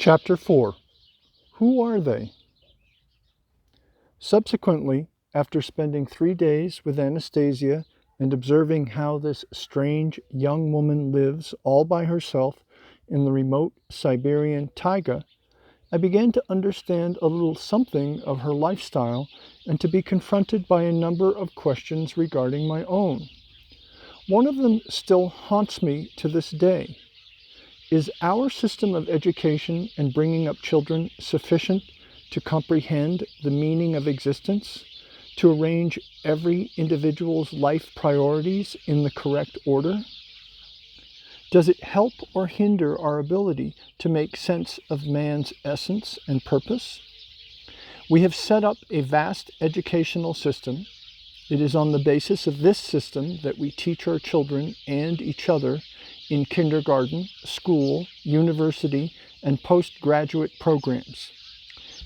Chapter 4. Who are they? Subsequently, after spending 3 days with Anastasia and observing how this strange young woman lives all by herself in the remote Siberian taiga, I began to understand a little something of her lifestyle and to be confronted by a number of questions regarding my own. One of them still haunts me to this day. Is our system of education and bringing up children sufficient to comprehend the meaning of existence, to arrange every individual's life priorities in the correct order? Does it help or hinder our ability to make sense of man's essence and purpose? We have set up a vast educational system. It is on the basis of this system that we teach our children and each other in kindergarten, school, university, and postgraduate programs.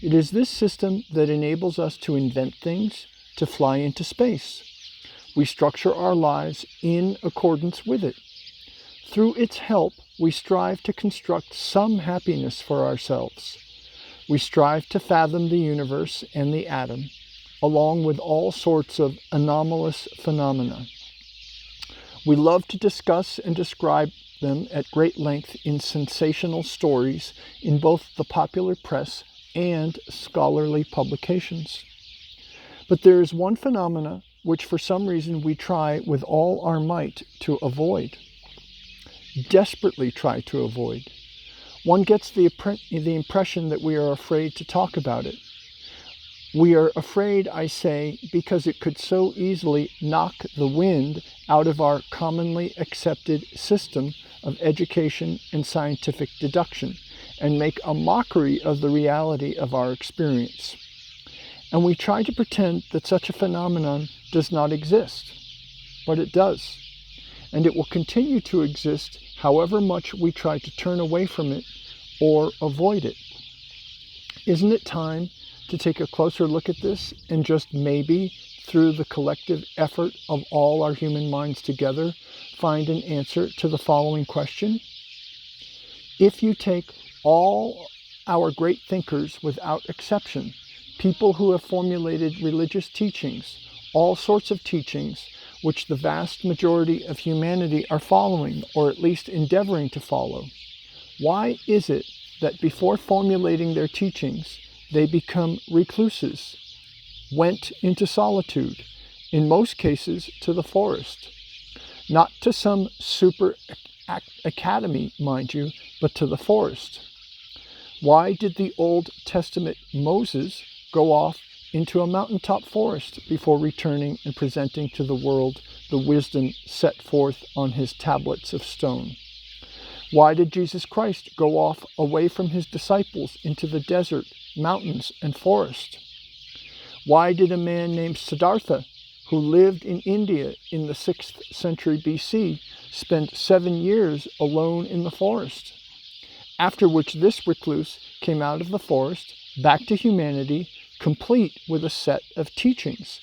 It is this system that enables us to invent things, to fly into space. We structure our lives in accordance with it. Through its help, we strive to construct some happiness for ourselves. We strive to fathom the universe and the atom, along with all sorts of anomalous phenomena. We love to discuss and describe them at great length in sensational stories in both the popular press and scholarly publications. But there is one phenomena which for some reason we try with all our might to avoid, desperately try to avoid. One gets the impression that we are afraid to talk about it. We are afraid, I say, because it could so easily knock the wind out of our commonly accepted system of education and scientific deduction and make a mockery of the reality of our experience. And we try to pretend that such a phenomenon does not exist, but it does. And it will continue to exist however much we try to turn away from it or avoid it. Isn't it time to take a closer look at this and just maybe, through the collective effort of all our human minds together, find an answer to the following question? If you take all our great thinkers without exception, people who have formulated religious teachings, all sorts of teachings, which the vast majority of humanity are following, or at least endeavoring to follow, why is it that before formulating their teachings, they become recluses, went into solitude, in most cases to the forest, not to some super academy, mind you, but to the forest? Why did the Old Testament Moses go off into a mountaintop forest before returning and presenting to the world the wisdom set forth on his tablets of stone? Why did Jesus Christ go off away from his disciples into the desert, mountains, and forest? Why did a man named Siddhartha, who lived in India in the 6th century BC, spend 7 years alone in the forest? After which this recluse came out of the forest, back to humanity, complete with a set of teachings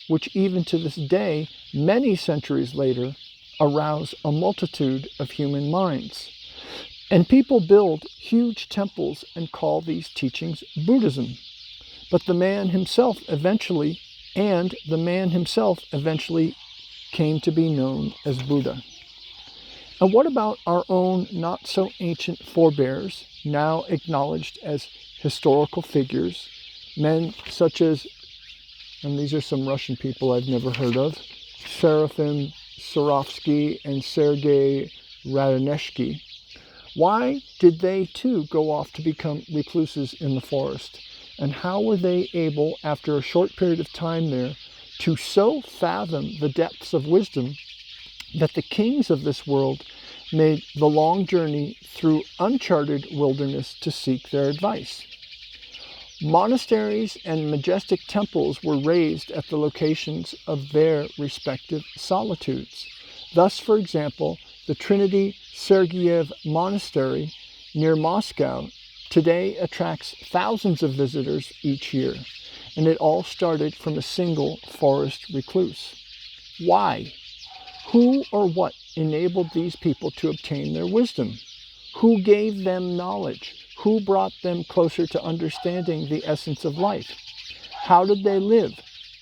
which even to this day, many centuries later, arouse a multitude of human minds. And people build huge temples and call these teachings Buddhism. But the man himself eventually came to be known as Buddha. And what about our own not so ancient forebears, now acknowledged as historical figures, men such as, and these are some Russian people I've never heard of, Serafim Sarovsky and Sergei Radonezhky? Why did they too go off to become recluses in the forest? And how were they able, after a short period of time there, to so fathom the depths of wisdom that the kings of this world made the long journey through uncharted wilderness to seek their advice? Monasteries and majestic temples were raised at the locations of their respective solitudes. Thus, for example, the Trinity Sergeyev Monastery near Moscow today attracts thousands of visitors each year, and it all started from a single forest recluse. Why? Who or what enabled these people to obtain their wisdom? Who gave them knowledge? Who brought them closer to understanding the essence of life? How did they live?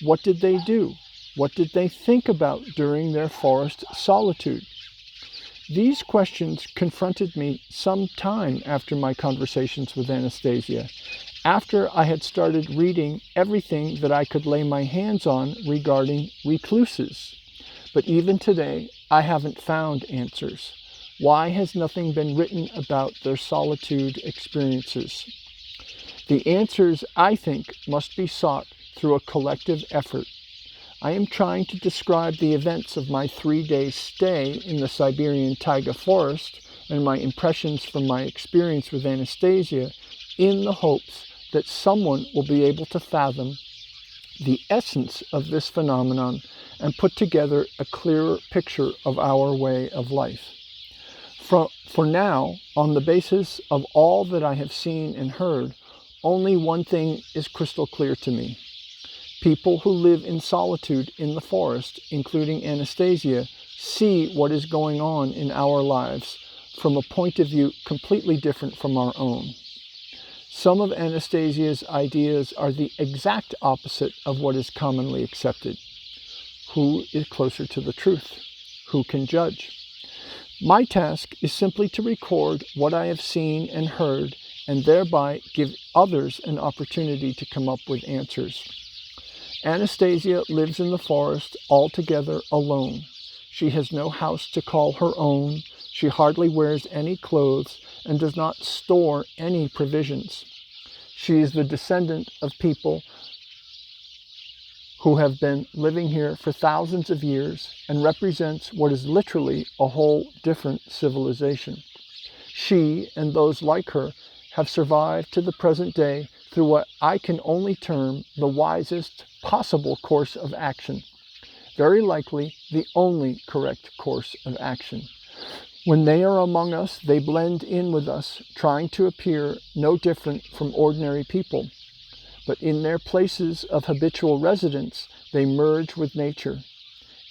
What did they do? What did they think about during their forest solitude? These questions confronted me some time after my conversations with Anastasia, after I had started reading everything that I could lay my hands on regarding recluses. But even today, I haven't found answers. Why has nothing been written about their solitude experiences? The answers, I think, must be sought through a collective effort. I am trying to describe the events of my 3-day stay in the Siberian taiga forest and my impressions from my experience with Anastasia in the hopes that someone will be able to fathom the essence of this phenomenon and put together a clearer picture of our way of life. For now, on the basis of all that I have seen and heard, only one thing is crystal clear to me. People who live in solitude in the forest, including Anastasia, see what is going on in our lives from a point of view completely different from our own. Some of Anastasia's ideas are the exact opposite of what is commonly accepted. Who is closer to the truth? Who can judge? My task is simply to record what I have seen and heard and thereby give others an opportunity to come up with answers. Anastasia lives in the forest altogether alone. She has no house to call her own. She hardly wears any clothes and does not store any provisions. She is the descendant of people who have been living here for thousands of years and represents what is literally a whole different civilization. She and those like her have survived to the present day through what I can only term the wisest possible course of action, very likely the only correct course of action. When they are among us, they blend in with us, trying to appear no different from ordinary people. But in their places of habitual residence, they merge with nature.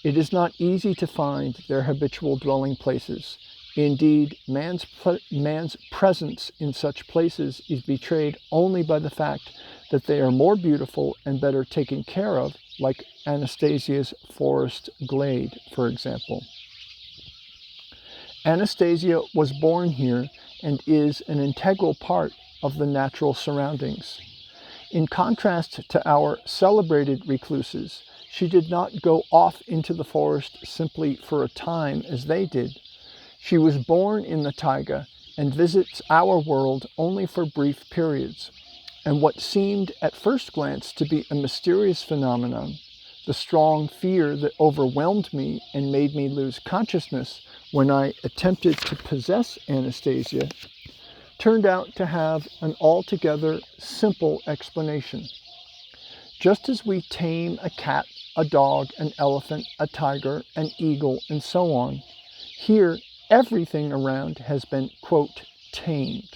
It is not easy to find their habitual dwelling places. Indeed, man's presence in such places is betrayed only by the fact that they are more beautiful and better taken care of, like Anastasia's forest glade, for example. Anastasia was born here and is an integral part of the natural surroundings. In contrast to our celebrated recluses, she did not go off into the forest simply for a time as they did. She was born in the taiga and visits our world only for brief periods. And what seemed at first glance to be a mysterious phenomenon, the strong fear that overwhelmed me and made me lose consciousness when I attempted to possess Anastasia, turned out to have an altogether simple explanation. Just as we tame a cat, a dog, an elephant, a tiger, an eagle, and so on, here everything around has been, quote, tamed.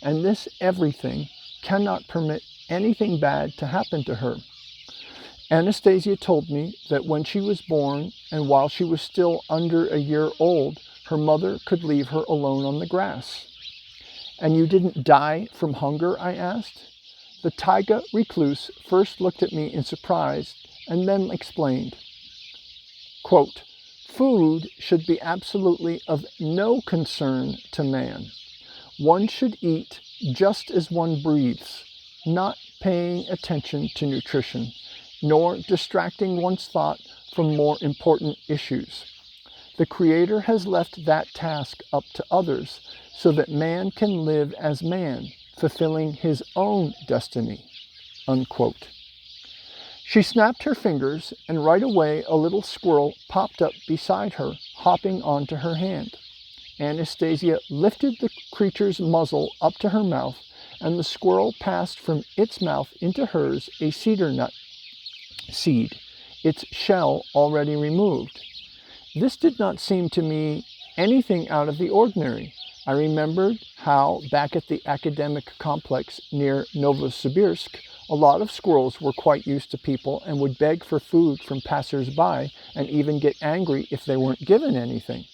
And this everything cannot permit anything bad to happen to her. Anastasia told me that when she was born and while she was still under a year old, her mother could leave her alone on the grass. "And you didn't die from hunger?" I asked. The taiga recluse first looked at me in surprise and then explained, quote, "Food should be absolutely of no concern to man. One should eat just as one breathes, not paying attention to nutrition, nor distracting one's thought from more important issues. The Creator has left that task up to others so that man can live as man, fulfilling his own destiny." Unquote. She snapped her fingers, and right away a little squirrel popped up beside her, hopping onto her hand. Anastasia lifted the creature's muzzle up to her mouth, and the squirrel passed from its mouth into hers a cedar nut seed, its shell already removed. This did not seem to me anything out of the ordinary. I remembered how, back at the academic complex near Novosibirsk, a lot of squirrels were quite used to people and would beg for food from passers-by and even get angry if they weren't given anything.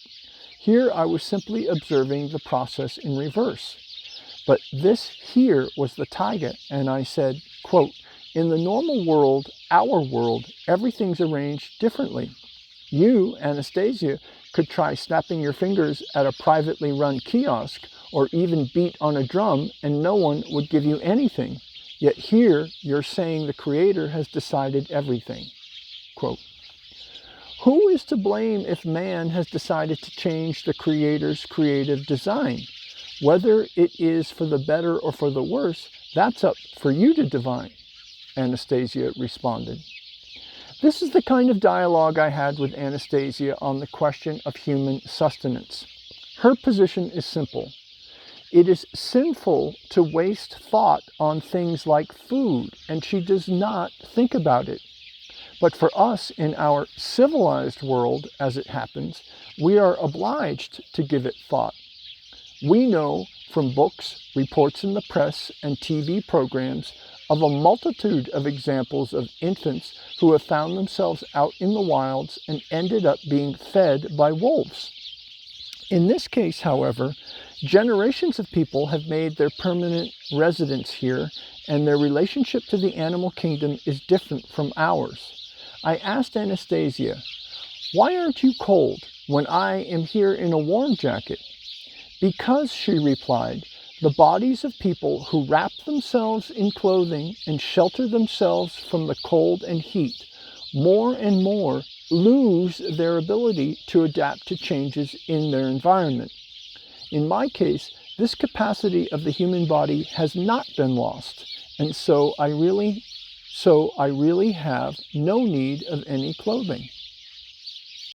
Here I was simply observing the process in reverse. But this here was the taiga, and I said, quote, in the normal world, our world, everything's arranged differently. You, Anastasia, could try snapping your fingers at a privately run kiosk or even beat on a drum and no one would give you anything. Yet here you're saying the Creator has decided everything. Quote, who is to blame if man has decided to change the Creator's creative design? Whether it is for the better or for the worse, that's up for you to divine, Anastasia responded. This is the kind of dialogue I had with Anastasia on the question of human sustenance. Her position is simple. It is sinful to waste thought on things like food, and she does not think about it. But for us in our civilized world, as it happens, we are obliged to give it thought. We know from books, reports in the press, and TV programs of a multitude of examples of infants who have found themselves out in the wilds and ended up being fed by wolves. In this case, however, generations of people have made their permanent residence here, and their relationship to the animal kingdom is different from ours. I asked Anastasia, why aren't you cold when I am here in a warm jacket? Because, she replied, the bodies of people who wrap themselves in clothing and shelter themselves from the cold and heat more and more lose their ability to adapt to changes in their environment. In my case, this capacity of the human body has not been lost, and so I really have no need of any clothing.